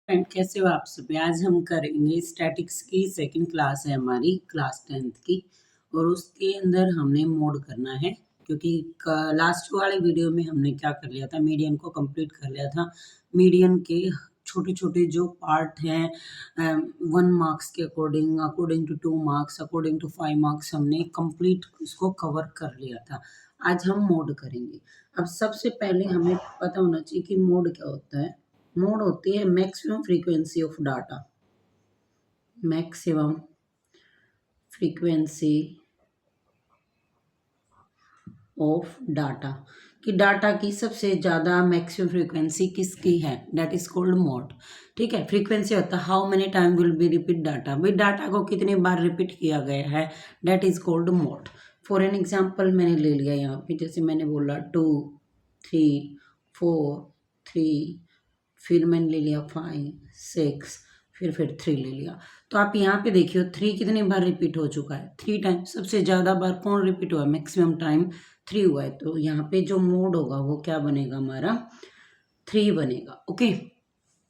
Friend, कैसे हो आप सभी। आज हम करेंगे स्टैटिक्स की सेकंड क्लास है हमारी, क्लास 10th की। और उसके अंदर हमने मोड करना है, क्योंकि लास्ट वाले वीडियो में हमने क्या कर लिया था, मीडियन को कंप्लीट कर लिया था। मीडियन के छोटे छोटे जो पार्ट हैं 1 मार्क्स के according, according to 2 marks, according to 5 marks, हमने कंप्लीट उसको कवर कर लिया था। आज हम मोड करेंगे। अब सबसे पहले हमें पता होना चाहिए कि मोड क्या होता है। मोड होती है maximum frequency of data, maximum frequency of data, कि डाटा की सबसे ज़्यादा मैक्सिमम फ्रीक्वेंसी किसकी है, दैट इज कॉल्ड मोड। ठीक है। फ्रीक्वेंसी होता है how many time will be repeat data, भाई डाटा को कितनी बार रिपीट किया गया है, that is called mode. For an example मैंने ले लिया यहाँ पे, जैसे मैंने बोला 2 3 4 3, फिर मैंने ले लिया 5 6, फिर 3 ले लिया। तो आप यहाँ पे देखिए 3 कितनी बार रिपीट हो चुका है, 3 टाइम। सबसे ज़्यादा बार कौन रिपीट हुआ, मैक्सिमम टाइम 3 हुआ है। तो यहाँ पे जो मोड होगा वो क्या बनेगा, हमारा 3 बनेगा। ओके।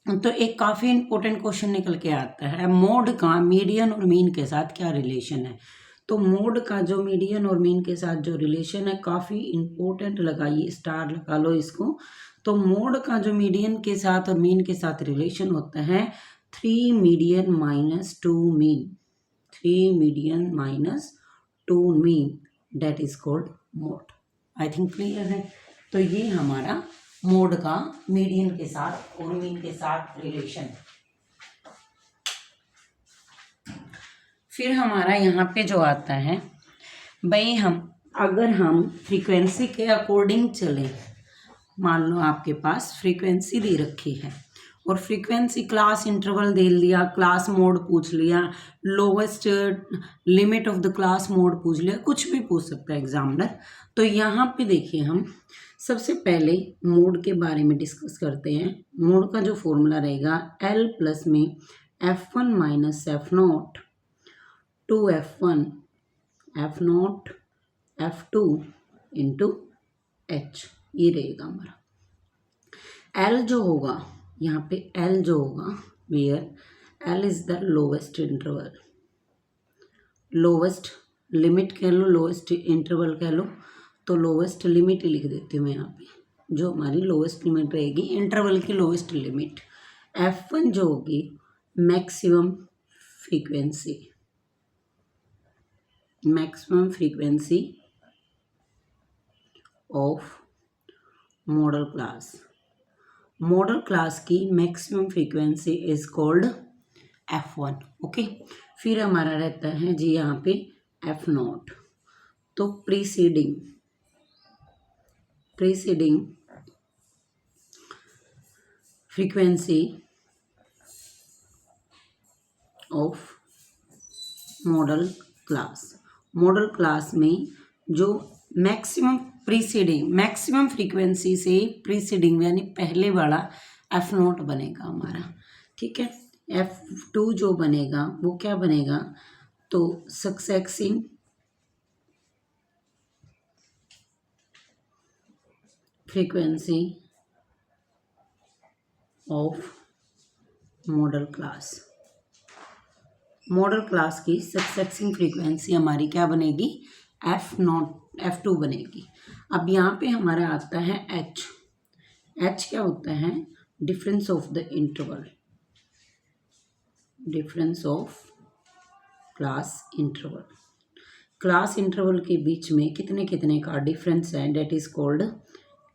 तो एक काफ़ी इंपॉर्टेंट क्वेश्चन निकल के आता है, मोड का मीडियन और मीन के साथ क्या रिलेशन है। तो मोड का जो मीडियन और मीन के साथ जो रिलेशन है काफ़ी इंपॉर्टेंट, लगाइए, स्टार लगा लो इसको। तो मोड का जो मीडियन के साथ और मीन के साथ रिलेशन होता है 3 median minus 2 mean, 3 median minus 2 mean, that is called mode. I think clear है। तो ये हमारा मोड का मीडियन के साथ और मीन के साथ रिलेशन। फिर हमारा यहाँ पे जो आता है, भाई अगर हम फ्रीक्वेंसी के अकॉर्डिंग चलें, मान लो आपके पास फ्रीक्वेंसी दे रखी है और फ्रीक्वेंसी क्लास इंटरवल दे लिया, क्लास मोड पूछ लिया, lowest limit of the class mode पूछ लिया, कुछ भी पूछ सकता है एग्जामिनर। तो यहाँ पे देखिए, हम सबसे पहले मोड के बारे में डिस्कस करते हैं। मोड का जो फॉर्मूला रहेगा L प्लस में F1 minus F0 two F1 F0 F2 into H, ये रहेगा हमारा। L जो होगा यहाँ पे, L जो होगा, where L is the lowest interval, lowest limit कह लो, लोवेस्ट इंटरवल कह लो। तो लोवेस्ट लिमिट ही लिख देती हूँ मैं यहाँ पे, जो हमारी लोवेस्ट लिमिट रहेगी, इंटरवल की लोवेस्ट लिमिट। F1 जो होगी maximum frequency, maximum frequency of model class, model class की maximum frequency is called F1। Okay. फिर हमारा रहता है जी यहाँ पे F0। तो preceding frequency of model class, model class में जो मैक्सिमम फ्रीक्वेंसी से प्रीसीडिंग यानी पहले वाला F0 बनेगा हमारा। ठीक है। F2 जो बनेगा वो क्या बनेगा, तो succeeding frequency of model class, model class की सक्सेसिंग फ्रीक्वेंसी हमारी क्या बनेगी, F2 बनेगी। अब यहाँ पे हमारा आता है H क्या होता है, difference of the interval, difference of class interval, class interval के बीच में कितने कितने का डिफरेंस है, that is called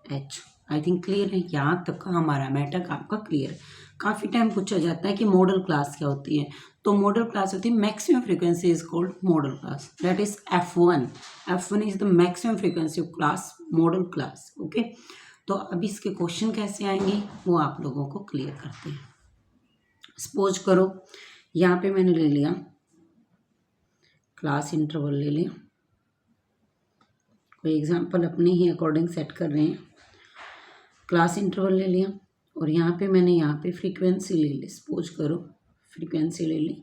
H। I think clear है, यहाँ तक का हमारा मैटर आपका क्लियर है। काफ़ी टाइम पूछा जाता है कि मॉडल क्लास क्या होती है, तो मॉडल क्लास होती है maximum frequency is called model class, that is F1 is the maximum frequency of class, model class. Okay. तो अब इसके क्वेश्चन कैसे आएंगे वो आप लोगों को क्लियर करते हैं। सपोज करो यहाँ पे मैंने ले लिया क्लास इंटरवल, ले लिया, कोई एग्जाम्पल अपने ही अकॉर्डिंग सेट कर रहे हैं, क्लास इंटरवल ले लिया और यहाँ पे मैंने यहाँ पे फ्रीक्वेंसी ले ली। सपोज करो फ्रीक्वेंसी ले ली,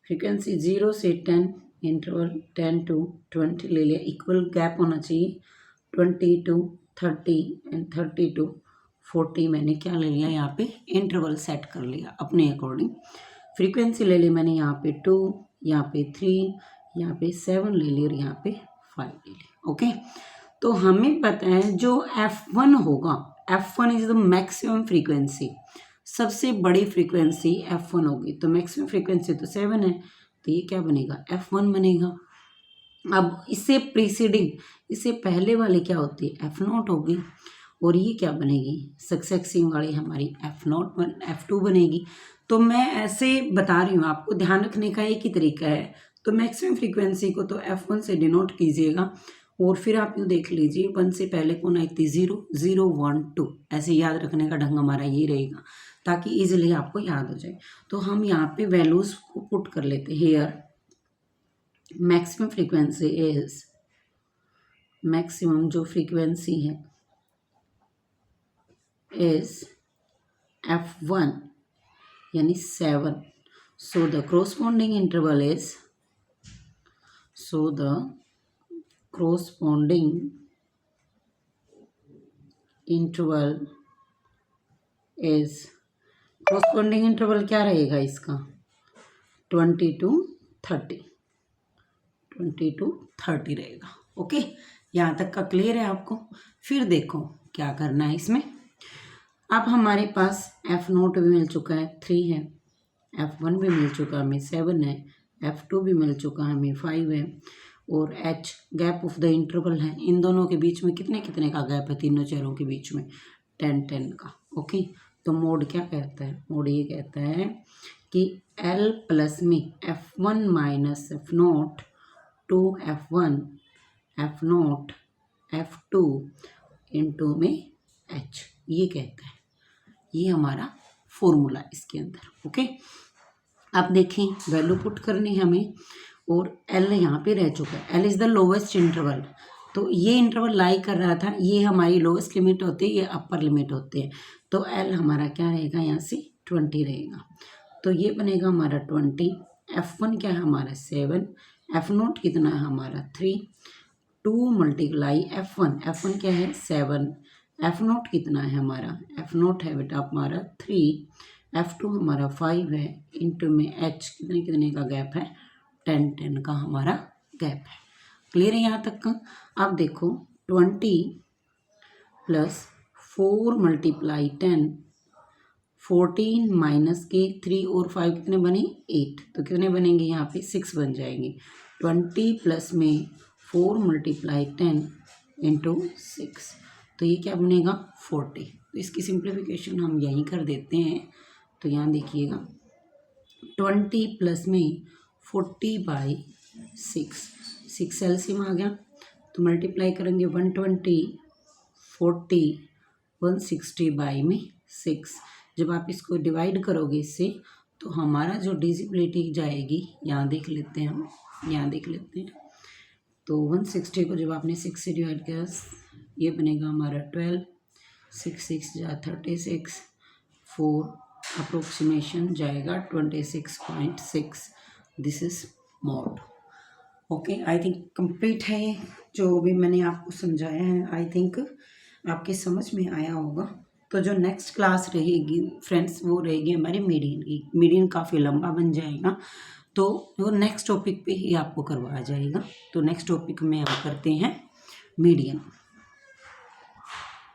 फ्रीक्वेंसी 0 से 10, इंटरवल 10 to 20 ले लिया, इक्वल गैप होना चाहिए 20 to 30 एंड 30 to 40 मैंने क्या ले लिया यहाँ पे, इंटरवल सेट कर लिया अपने अकॉर्डिंग। फ्रीक्वेंसी ले ली मैंने यहाँ पे 2, यहाँ पे 3, यहाँ पे 7 ले ली और यहाँ पे 5 ले ली। ओके, तो हमें पता है जो F1 होगा, F1 is the maximum frequency, सबसे बड़ी फ्रीक्वेंसी F1 होगी। तो मैक्सिमम फ्रीक्वेंसी तो 7 है, तो ये क्या बनेगा, F1 बनेगा। अब इससे प्रीसीडिंग, इससे पहले वाली क्या होती है, F0 होगी, और ये क्या बनेगी, सक्सेसिंग वाली हमारी F2 बनेगी। तो मैं ऐसे बता रही हूँ, आपको ध्यान रखने का एक ही तरीका है। तो मैक्सिमम फ्रीक्वेंसी को तो F1 से डिनोट कीजिएगा, और फिर आप यूँ देख लीजिए 1 से पहले कौन आई थी, 0, 0, 1, 2, ऐसे याद रखने का ढंग हमारा ये रहेगा ताकि इजीली आपको याद हो जाए। तो हम यहाँ पे वैल्यूज़ को पुट कर लेते हैं। Here maximum frequency is, maximum जो फ्रीक्वेंसी है इज F1 यानी 7। So the corresponding interval is, so the corresponding interval is, corresponding interval क्या रहेगा इसका, 20 to 30, 20 to 30 रहेगा। ओके, यहाँ तक का क्लियर है आपको। फिर देखो क्या करना है इसमें। अब हमारे पास F0 भी मिल चुका है, 3 है, F1 भी मिल चुका हमें, 7 है, F2 भी मिल चुका हमें, 5 है, और H gap of the interval है। इन दोनों के बीच में कितने कितने का गैप है, तीनों चेयरों के बीच में 10-10 का। ओके, तो मोड क्या कहता है, मोड ये कहता है कि L प्लस में F1 minus F0 two F1 F0 F2 into में H, ये कहता है, ये हमारा फॉर्मूला इसके अंदर। ओके, अब देखें वैल्यू पुट करनी है हमें, और L यहाँ पे रह चुका है। L is the lowest interval, तो ये इंटरवल लाई कर रहा था, ये हमारी लोवेस्ट लिमिट होती है, ये अपर लिमिट होते हैं। तो L हमारा क्या रहेगा, यहाँ से 20 रहेगा, तो ये बनेगा हमारा 20। F1 क्या है हमारा 7, F0 कितना है हमारा 3, 2 मल्टीप्लाई F1 क्या है 7, F0 कितना है हमारा, F0 है बेटा हमारा 3, F2 हमारा 5 है, इंटू में H कितने कितने का गैप है, 10-10 का हमारा गैप है। क्लियर है यहाँ तक का। अब देखो 20 प्लस 4 मल्टीप्लाई 10, 14 माइनस के 3 और 5 कितने बने, 8, तो कितने बनेंगे यहाँ पे 6 बन जाएंगे। 20 प्लस में 4 मल्टीप्लाई 10 इंटू 6, तो ये क्या बनेगा 40। तो इसकी सिंप्लीफिकेशन हम यहीं कर देते हैं। तो यहाँ देखिएगा 20 प्लस में 40/6, 6 एलसीएम आ गया, तो मल्टीप्लाई करेंगे 120, 40, 160/6। जब आप इसको डिवाइड करोगे इससे, तो हमारा जो डिविजिबिलिटी जाएगी, यहाँ देख लेते हैं हम, यहाँ देख लेते हैं। तो 160 को जब आपने 6 से डिवाइड किया, ये बनेगा हमारा 12, 6 6 जा 36, 4 अप्रोक्सीमेशन जाएगा 26.6। This is mode. Okay, I think complete है ये जो भी मैंने आपको समझाया है। आई थिंक आपके समझ में आया होगा। तो जो नेक्स्ट क्लास रहेगी फ्रेंड्स, वो रहेगी हमारी मीडियन की। मीडियन काफ़ी लंबा बन जाएगा, तो वो नेक्स्ट टॉपिक पे ही आपको करवाया जाएगा। तो नेक्स्ट टॉपिक में हम करते हैं मीडियन।